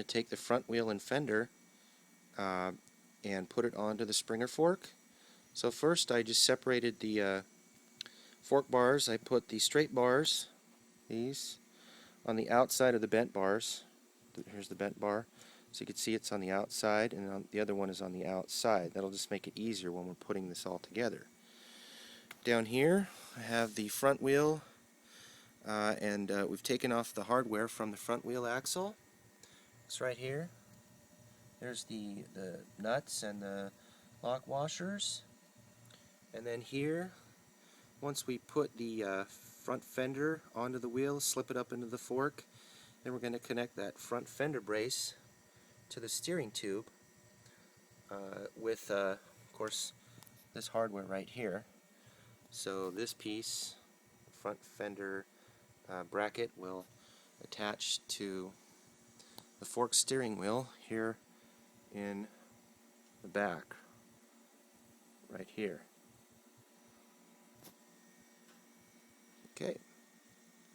take the front wheel and fender and put it onto the Springer fork. So first I just separated the fork bars. I put the straight bars, these, on the outside of the bent bars. Here's the bent bar. So you can see it's on the outside, and the other one is on the outside. That'll just make it easier when we're putting this all together. Down here I have the front wheel, and we've taken off the hardware from the front wheel axle. It's right here. There's the nuts and the lock washers. And then here, once we put the front fender onto the wheel, slip it up into the fork, then we're going to connect that front fender brace to the steering tube with, of course, this hardware right here. So this piece, front fender bracket, will attach to the fork steering wheel here in the back, right here. Okay.